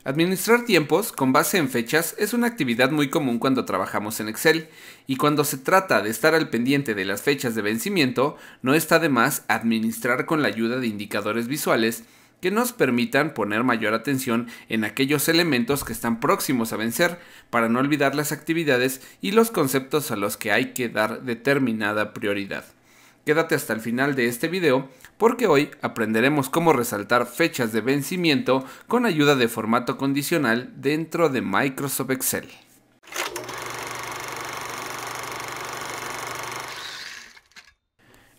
Administrar tiempos con base en fechas es una actividad muy común cuando trabajamos en Excel, y cuando se trata de estar al pendiente de las fechas de vencimiento, no está de más administrar con la ayuda de indicadores visuales que nos permitan poner mayor atención en aquellos elementos que están próximos a vencer, para no olvidar las actividades y los conceptos a los que hay que dar determinada prioridad. Quédate hasta el final de este video porque hoy aprenderemos cómo resaltar fechas de vencimiento con ayuda de formato condicional dentro de Microsoft Excel.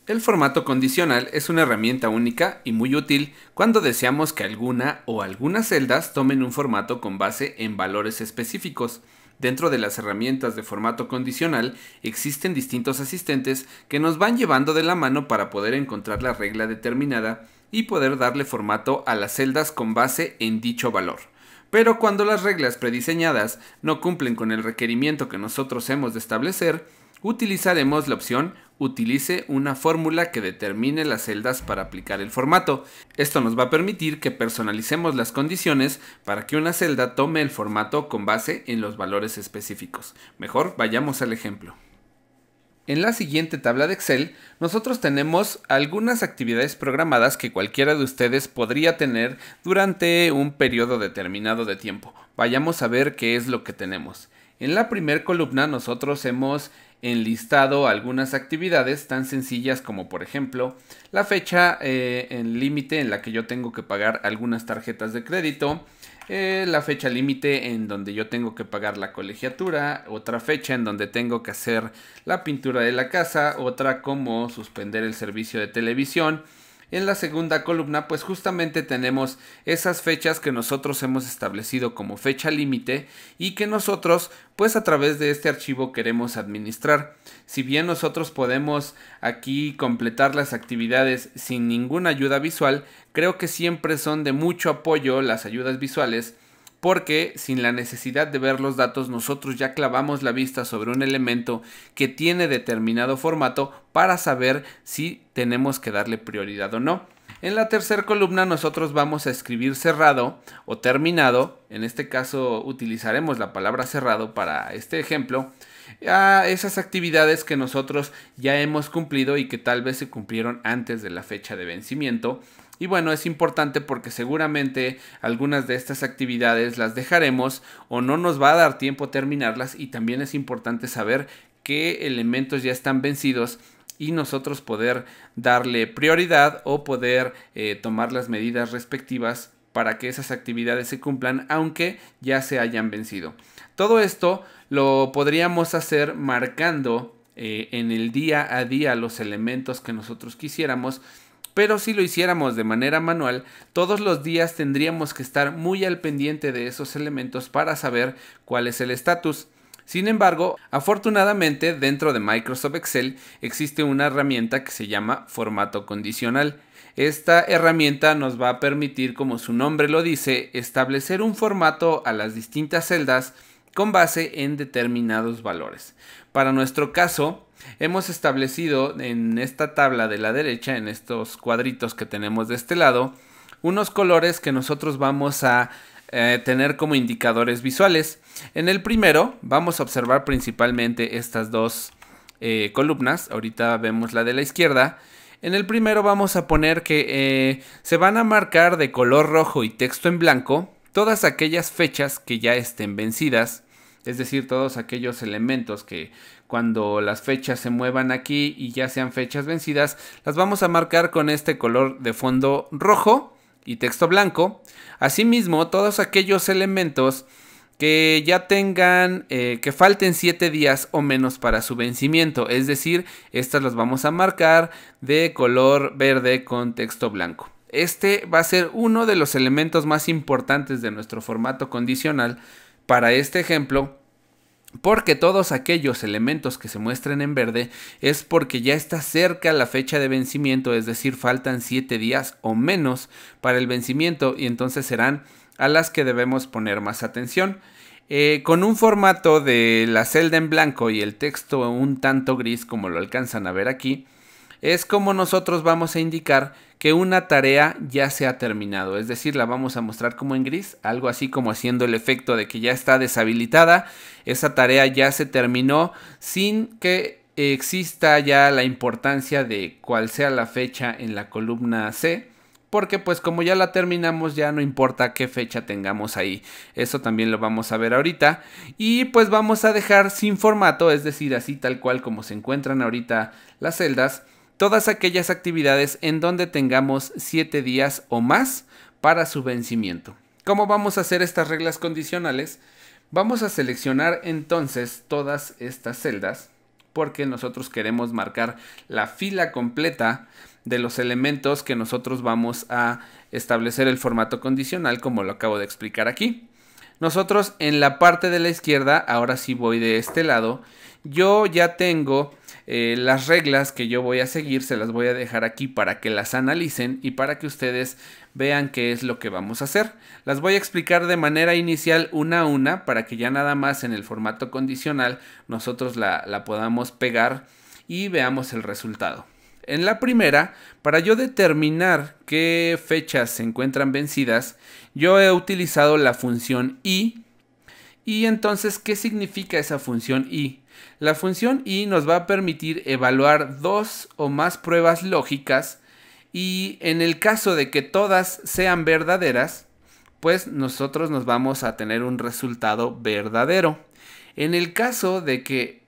El formato condicional es una herramienta única y muy útil cuando deseamos que alguna o algunas celdas tomen un formato con base en valores específicos. Dentro de las herramientas de formato condicional existen distintos asistentes que nos van llevando de la mano para poder encontrar la regla determinada y poder darle formato a las celdas con base en dicho valor. Pero cuando las reglas prediseñadas no cumplen con el requerimiento que nosotros hemos de establecer, utilizaremos la opción Utilice una fórmula que determine las celdas para aplicar el formato. Esto nos va a permitir que personalicemos las condiciones para que una celda tome el formato con base en los valores específicos. Mejor vayamos al ejemplo. En la siguiente tabla de Excel, nosotros tenemos algunas actividades programadas que cualquiera de ustedes podría tener durante un periodo determinado de tiempo. Vayamos a ver qué es lo que tenemos. En la primera columna nosotros hemos enlistado algunas actividades tan sencillas como, por ejemplo, la fecha en límite en la que yo tengo que pagar algunas tarjetas de crédito, la fecha límite en donde yo tengo que pagar la colegiatura, otra fecha en donde tengo que hacer la pintura de la casa, otra como suspender el servicio de televisión. En la segunda columna pues justamente tenemos esas fechas que nosotros hemos establecido como fecha límite y que nosotros pues a través de este archivo queremos administrar. Si bien nosotros podemos aquí completar las actividades sin ninguna ayuda visual, creo que siempre son de mucho apoyo las ayudas visuales, porque sin la necesidad de ver los datos nosotros ya clavamos la vista sobre un elemento que tiene determinado formato para saber si tenemos que darle prioridad o no. En la tercera columna nosotros vamos a escribir cerrado o terminado, en este caso utilizaremos la palabra cerrado para este ejemplo, a esas actividades que nosotros ya hemos cumplido y que tal vez se cumplieron antes de la fecha de vencimiento. Y bueno, es importante porque seguramente algunas de estas actividades las dejaremos o no nos va a dar tiempo terminarlas, y también es importante saber qué elementos ya están vencidos y nosotros poder darle prioridad o poder tomar las medidas respectivas para que esas actividades se cumplan aunque ya se hayan vencido. Todo esto lo podríamos hacer marcando en el día a día los elementos que nosotros quisiéramos. Pero si lo hiciéramos de manera manual, todos los días tendríamos que estar muy al pendiente de esos elementos para saber cuál es el estatus. Sin embargo, afortunadamente dentro de Microsoft Excel existe una herramienta que se llama formato condicional. Esta herramienta nos va a permitir, como su nombre lo dice, establecer un formato a las distintas celdas con base en determinados valores. Para nuestro caso, hemos establecido en esta tabla de la derecha, en estos cuadritos que tenemos de este lado, unos colores que nosotros vamos a tener como indicadores visuales. En el primero vamos a observar principalmente estas dos columnas. Ahorita vemos la de la izquierda. En el primero vamos a poner que se van a marcar de color rojo y texto en blanco todas aquellas fechas que ya estén vencidas. Es decir, todos aquellos elementos que cuando las fechas se muevan aquí y ya sean fechas vencidas, las vamos a marcar con este color de fondo rojo y texto blanco. Asimismo, todos aquellos elementos que ya tengan, que falten 7 días o menos para su vencimiento. Es decir, estas las vamos a marcar de color verde con texto blanco. Este va a ser uno de los elementos más importantes de nuestro formato condicional para este ejemplo, porque todos aquellos elementos que se muestren en verde es porque ya está cerca la fecha de vencimiento, es decir, faltan 7 días o menos para el vencimiento, y entonces serán a las que debemos poner más atención. Con un formato de la celda en blanco y el texto un tanto gris, como lo alcanzan a ver aquí, es como nosotros vamos a indicar que una tarea ya se ha terminado. Es decir, la vamos a mostrar como en gris, algo así como haciendo el efecto de que ya está deshabilitada. Esa tarea ya se terminó sin que exista ya la importancia de cuál sea la fecha en la columna C. Porque pues como ya la terminamos ya no importa qué fecha tengamos ahí. Eso también lo vamos a ver ahorita. Y pues vamos a dejar sin formato, es decir, así tal cual como se encuentran ahorita las celdas, todas aquellas actividades en donde tengamos 7 días o más para su vencimiento. ¿Cómo vamos a hacer estas reglas condicionales? Vamos a seleccionar entonces todas estas celdas porque nosotros queremos marcar la fila completa de los elementos que nosotros vamos a establecer el formato condicional, como lo acabo de explicar aquí. Nosotros en la parte de la izquierda, ahora sí voy de este lado, yo ya tengo las reglas que yo voy a seguir, se las voy a dejar aquí para que las analicen y para que ustedes vean qué es lo que vamos a hacer. Las voy a explicar de manera inicial una a una para que ya nada más en el formato condicional nosotros la podamos pegar y veamos el resultado. En la primera, para yo determinar qué fechas se encuentran vencidas, yo he utilizado la función i. Y entonces, ¿qué significa esa función i? La función i nos va a permitir evaluar 2 o más pruebas lógicas y en el caso de que todas sean verdaderas, pues nosotros nos vamos a tener un resultado verdadero. En el caso de que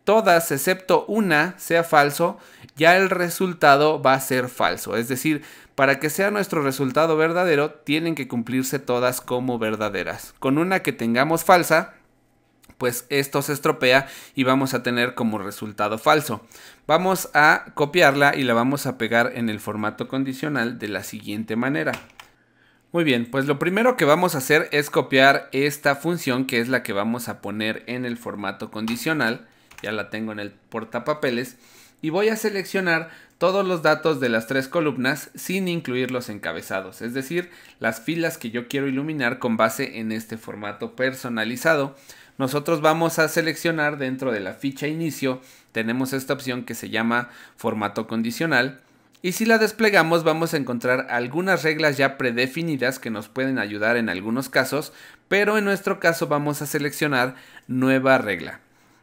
todas excepto una sea falso, ya el resultado va a ser falso. Es decir, para que sea nuestro resultado verdadero, tienen que cumplirse todas como verdaderas. Con una que tengamos falsa, pues esto se estropea y vamos a tener como resultado falso. Vamos a copiarla y la vamos a pegar en el formato condicional de la siguiente manera. Muy bien, pues lo primero que vamos a hacer es copiar esta función que es la que vamos a poner en el formato condicional. Ya la tengo en el portapapeles y voy a seleccionar todos los datos de las 3 columnas sin incluir los encabezados, es decir, las filas que yo quiero iluminar con base en este formato personalizado. Nosotros vamos a seleccionar dentro de la ficha inicio, tenemos esta opción que se llama formato condicional. Y si la desplegamos vamos a encontrar algunas reglas ya predefinidas que nos pueden ayudar en algunos casos, pero en nuestro caso vamos a seleccionar nueva regla.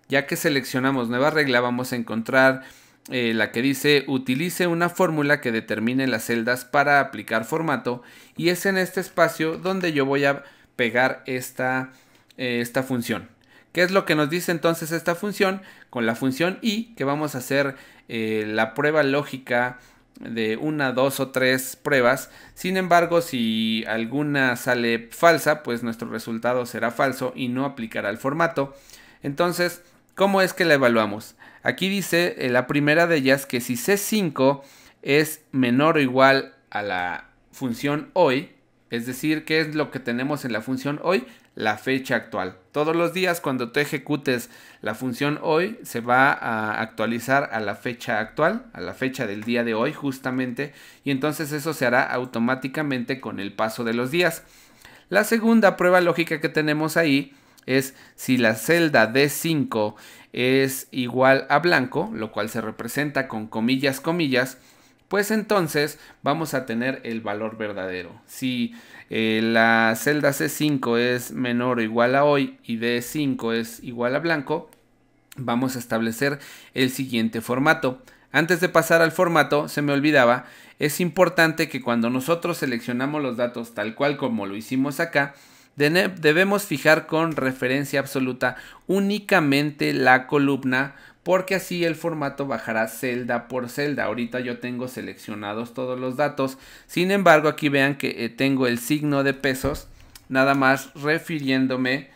Ya que seleccionamos nueva regla vamos a encontrar la que dice utilice una fórmula que determine las celdas para aplicar formato y es en este espacio donde yo voy a pegar esta función. ¿Qué es lo que nos dice entonces esta función? Con la función i que vamos a hacer la prueba lógica de 1, 2 o 3 pruebas. Sin embargo, si alguna sale falsa, pues nuestro resultado será falso y no aplicará el formato. Entonces, ¿cómo es que la evaluamos? Aquí dice la primera de ellas que si C5 es menor o igual a la función hoy, es decir, ¿qué es lo que tenemos en la función hoy? La fecha actual. Todos los días cuando tú ejecutes la función hoy se va a actualizar a la fecha actual, a la fecha del día de hoy justamente, y entonces eso se hará automáticamente con el paso de los días. La segunda prueba lógica que tenemos ahí es si la celda D5 es igual a blanco, lo cual se representa con comillas, comillas, pues entonces vamos a tener el valor verdadero. Si la celda C5 es menor o igual a hoy y D5 es igual a blanco, vamos a establecer el siguiente formato. Antes de pasar al formato, se me olvidaba, es importante que cuando nosotros seleccionamos los datos tal cual como lo hicimos acá, debemos fijar con referencia absoluta únicamente la columna, porque así el formato bajará celda por celda. Ahorita yo tengo seleccionados todos los datos, sin embargo aquí vean que tengo el signo de pesos, nada más refiriéndome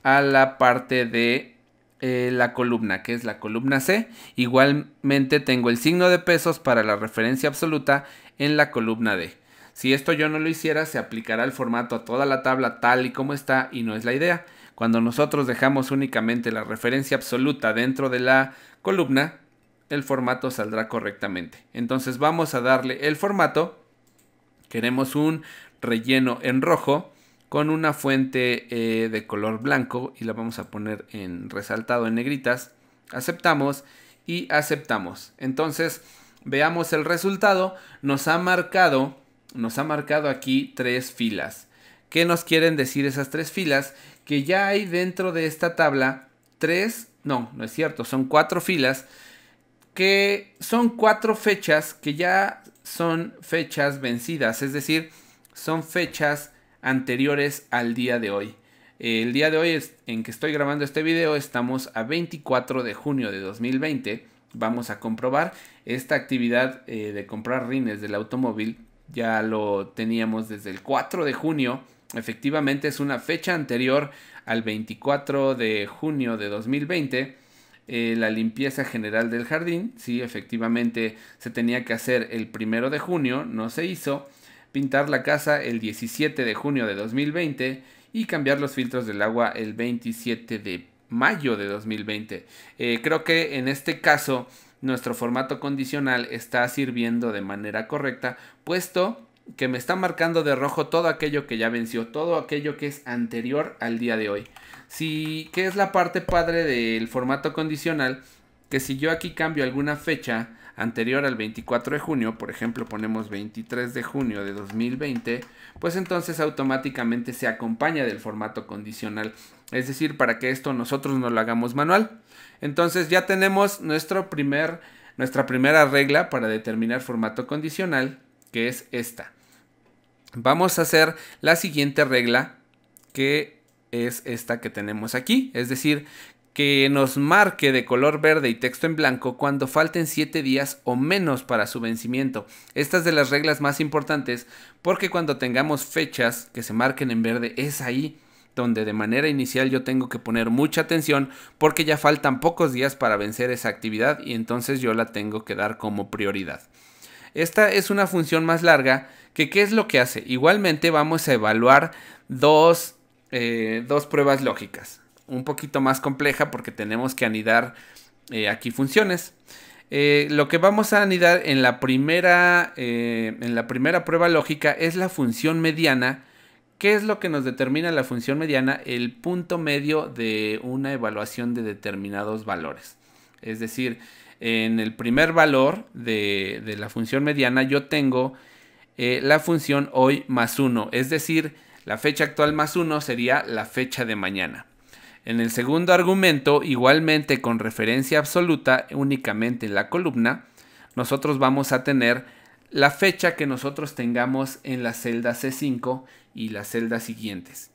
a la parte de la columna, que es la columna C. Igualmente tengo el signo de pesos para la referencia absoluta en la columna D. Si esto yo no lo hiciera, se aplicará el formato a toda la tabla tal y como está y no es la idea. Cuando nosotros dejamos únicamente la referencia absoluta dentro de la columna, el formato saldrá correctamente. Entonces vamos a darle el formato. Queremos un relleno en rojo con una fuente de color blanco y la vamos a poner en resaltado en negritas. Aceptamos y aceptamos. Entonces Veamos el resultado. Nos ha marcado aquí 3 filas. ¿Qué nos quieren decir esas 3 filas? Que ya hay dentro de esta tabla 3, no es cierto, son 4 filas, que son 4 fechas que ya son fechas vencidas, es decir, son fechas anteriores al día de hoy. El día de hoy en que estoy grabando este video estamos a 24 de junio de 2020. Vamos a comprobar esta actividad de comprar rines del automóvil. Ya lo teníamos desde el 4 de junio. Efectivamente es una fecha anterior al 24 de junio de 2020. La limpieza general del jardín, sí, efectivamente se tenía que hacer el 1 de junio, no se hizo. Pintar la casa el 17 de junio de 2020 y cambiar los filtros del agua el 27 de mayo de 2020. Creo que en este caso nuestro formato condicional está sirviendo de manera correcta, puesto que me está marcando de rojo todo aquello que ya venció, todo aquello que es anterior al día de hoy. ¿Qué es la parte padre del formato condicional? Que si yo aquí cambio alguna fecha anterior al 24 de junio, por ejemplo ponemos 23 de junio de 2020, pues entonces automáticamente se acompaña del formato condicional. Es decir, para que esto nosotros no lo hagamos manual. Entonces ya tenemos nuestra primera regla para determinar formato condicional, que es esta. Vamos a hacer la siguiente regla, que es esta que tenemos aquí, es decir, que nos marque de color verde y texto en blanco cuando falten 7 días o menos para su vencimiento. Esta es de las reglas más importantes porque cuando tengamos fechas que se marquen en verde es ahí donde de manera inicial yo tengo que poner mucha atención porque ya faltan pocos días para vencer esa actividad y entonces yo la tengo que dar como prioridad. Esta es una función más larga que ¿qué es lo que hace? Igualmente vamos a evaluar dos pruebas lógicas. Un poquito más compleja porque tenemos que anidar aquí funciones. Lo que vamos a anidar en la primera prueba lógica es la función mediana. ¿Qué es lo que nos determina la función mediana? El punto medio de una evaluación de determinados valores. Es decir, en el primer valor de la función mediana yo tengo la función hoy más 1. Es decir, la fecha actual más 1 sería la fecha de mañana. En el segundo argumento, igualmente con referencia absoluta únicamente en la columna, nosotros vamos a tener la fecha que nosotros tengamos en la celda C5 y las celdas siguientes.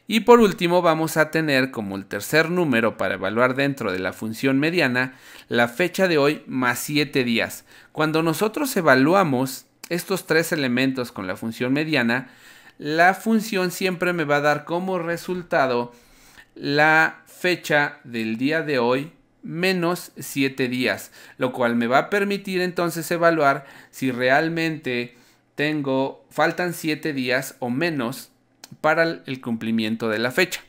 Y por último vamos a tener como el tercer número para evaluar dentro de la función mediana la fecha de hoy más 7 días. Cuando nosotros evaluamos estos 3 elementos con la función mediana, la función siempre me va a dar como resultado la fecha del día de hoy menos 7 días, lo cual me va a permitir entonces evaluar si realmente faltan 7 días o menos para el cumplimiento de la fecha.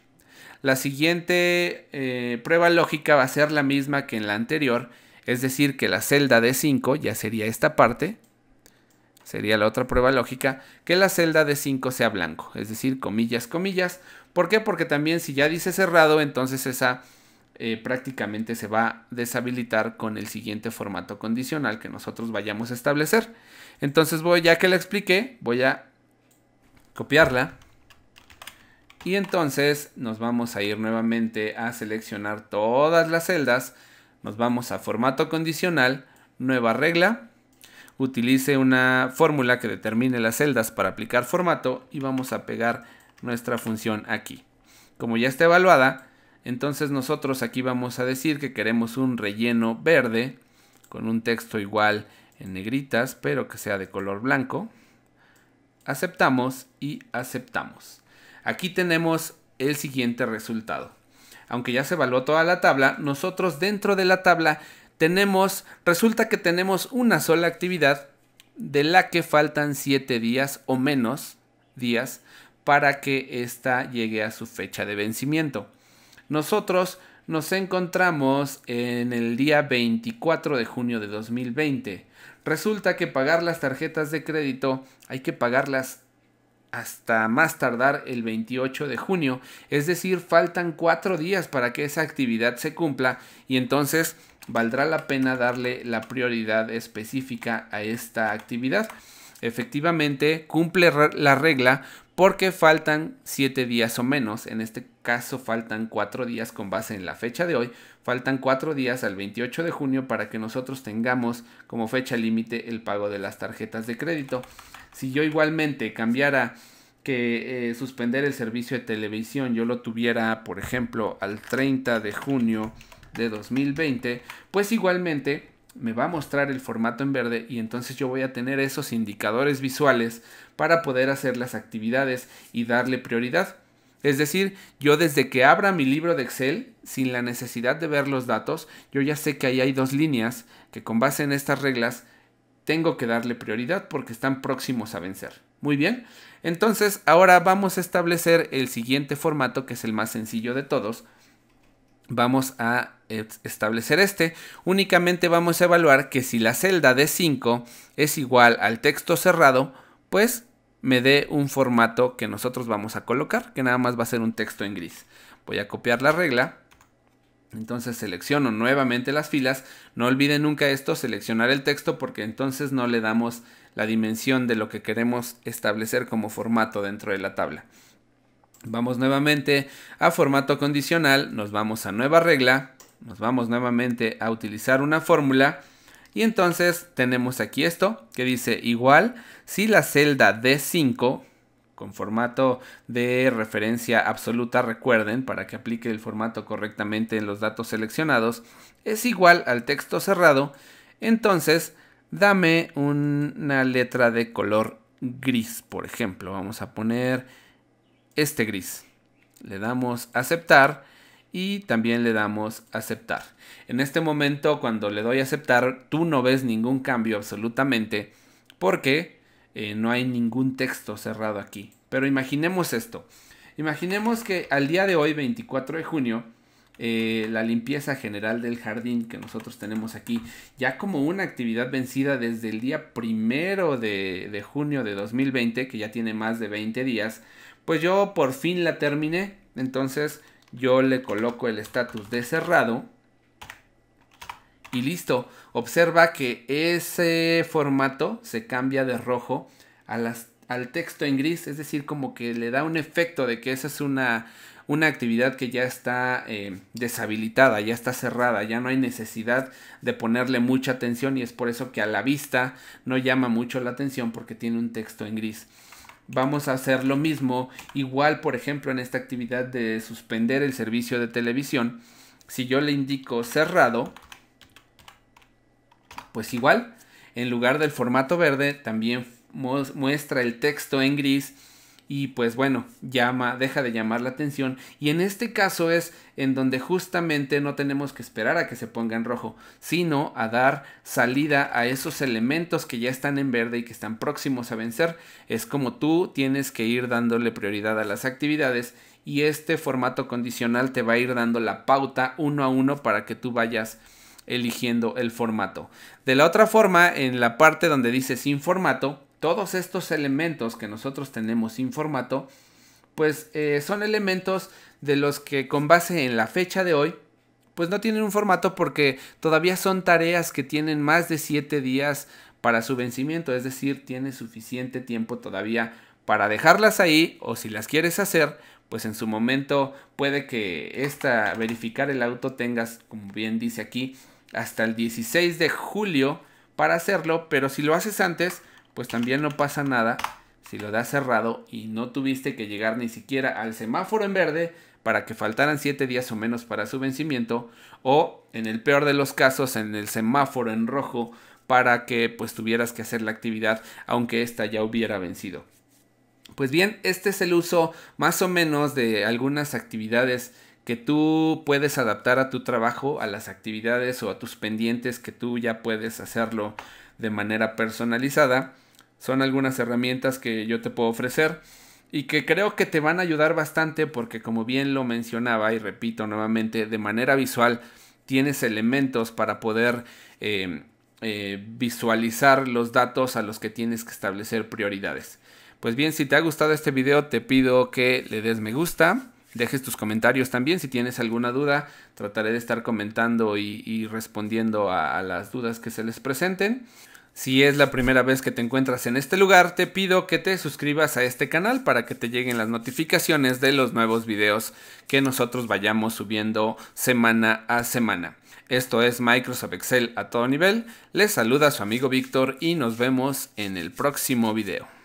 La siguiente prueba lógica va a ser la misma que en la anterior, es decir que la celda D5 ya sería esta parte, sería la otra prueba lógica, que la celda D5 sea blanco, es decir, comillas, comillas. ¿Por qué? Porque también si ya dice cerrado, entonces esa prácticamente se va a deshabilitar con el siguiente formato condicional que nosotros vayamos a establecer. Entonces ya que la expliqué, voy a copiarla. Y entonces nos vamos a ir nuevamente a seleccionar todas las celdas. Nos vamos a formato condicional, nueva regla. Utilice una fórmula que determine las celdas para aplicar formato y vamos a pegar nuestra función aquí. Como ya está evaluada, entonces nosotros aquí vamos a decir que queremos un relleno verde con un texto igual en negritas, pero que sea de color blanco. Aceptamos y aceptamos. Aquí tenemos el siguiente resultado. Aunque ya se evaluó toda la tabla, nosotros dentro de la tabla resulta que tenemos una sola actividad de la que faltan 7 días o menos días para que ésta llegue a su fecha de vencimiento. Nosotros nos encontramos en el día 24 de junio de 2020. Resulta que pagar las tarjetas de crédito hay que pagarlas hasta más tardar el 28 de junio, es decir, faltan 4 días para que esa actividad se cumpla y entonces valdrá la pena darle la prioridad específica a esta actividad. Efectivamente, cumple la regla porque faltan 7 días o menos. En este caso faltan 4 días con base en la fecha de hoy. Faltan 4 días al 28 de junio para que nosotros tengamos como fecha límite el pago de las tarjetas de crédito. Si yo igualmente cambiara que suspender el servicio de televisión, yo lo tuviera, por ejemplo, al 30 de junio de 2020, pues igualmente me va a mostrar el formato en verde y entonces yo voy a tener esos indicadores visuales para poder hacer las actividades y darle prioridad. Es decir, yo desde que abra mi libro de Excel, sin la necesidad de ver los datos, yo ya sé que ahí hay 2 líneas que con base en estas reglas tengo que darle prioridad porque están próximos a vencer. Muy bien, entonces ahora vamos a establecer el siguiente formato, que es el más sencillo de todos. Vamos a establecer este. Únicamente vamos a evaluar que si la celda D5 es igual al texto cerrado, pues me dé un formato que nosotros vamos a colocar, que nada más va a ser un texto en gris. Voy a copiar la regla. Entonces selecciono nuevamente las filas. No olviden nunca esto, seleccionar el texto, porque entonces no le damos la dimensión de lo que queremos establecer como formato dentro de la tabla. Vamos nuevamente a formato condicional, nos vamos a nueva regla, nos vamos nuevamente a utilizar una fórmula y entonces tenemos aquí esto que dice igual si la celda D5 con formato de referencia absoluta, recuerden, para que aplique el formato correctamente en los datos seleccionados, es igual al texto cerrado, entonces dame una letra de color gris, por ejemplo, vamos a poner este gris. Le damos aceptar y también le damos aceptar. En este momento, cuando le doy aceptar, tú no ves ningún cambio absolutamente porque no hay ningún texto cerrado aquí. Pero imaginemos esto. Imaginemos que al día de hoy, 24 de junio, la limpieza general del jardín que nosotros tenemos aquí, ya como una actividad vencida desde el día 1 de junio de 2020, que ya tiene más de 20 días, pues yo por fin la terminé. Entonces yo le coloco el estatus de cerrado y listo. Observa que ese formato se cambia de rojo al texto en gris, es decir, como que le da un efecto de que esa es una actividad que ya está deshabilitada, ya está cerrada, ya no hay necesidad de ponerle mucha atención y es por eso que a la vista no llama mucho la atención porque tiene un texto en gris. Vamos a hacer lo mismo, igual por ejemplo en esta actividad de suspender el servicio de televisión. Si yo le indico cerrado, pues igual, en lugar del formato verde también muestra el texto en gris y pues bueno, deja de llamar la atención. Y en este caso es en donde justamente no tenemos que esperar a que se ponga en rojo, sino a dar salida a esos elementos que ya están en verde y que están próximos a vencer. Es como tú tienes que ir dándole prioridad a las actividades y este formato condicional te va a ir dando la pauta uno a uno para que tú vayas eligiendo el formato. De la otra forma, en la parte donde dice sin formato, todos estos elementos que nosotros tenemos sin formato, pues son elementos de los que con base en la fecha de hoy, pues no tienen un formato porque todavía son tareas que tienen más de 7 días para su vencimiento, es decir, tienes suficiente tiempo todavía para dejarlas ahí o si las quieres hacer, pues en su momento puede que verificar el auto tengas, como bien dice aquí, hasta el 16 de julio para hacerlo, pero si lo haces antes, pues también no pasa nada si lo das cerrado y no tuviste que llegar ni siquiera al semáforo en verde para que faltaran 7 días o menos para su vencimiento, o en el peor de los casos en el semáforo en rojo para que pues tuvieras que hacer la actividad aunque esta ya hubiera vencido. Pues bien, este es el uso más o menos de algunas actividades que tú puedes adaptar a tu trabajo, a las actividades o a tus pendientes que tú ya puedes hacerlo de manera personalizada. Son algunas herramientas que yo te puedo ofrecer y que creo que te van a ayudar bastante porque como bien lo mencionaba y repito nuevamente, de manera visual tienes elementos para poder visualizar los datos a los que tienes que establecer prioridades. Pues bien, si te ha gustado este video te pido que le des me gusta, dejes tus comentarios también si tienes alguna duda. Trataré de estar comentando y respondiendo a las dudas que se les presenten. Si es la primera vez que te encuentras en este lugar, te pido que te suscribas a este canal para que te lleguen las notificaciones de los nuevos videos que nosotros vayamos subiendo semana a semana. Esto es Microsoft Excel a todo nivel. Les saluda su amigo Víctor y nos vemos en el próximo video.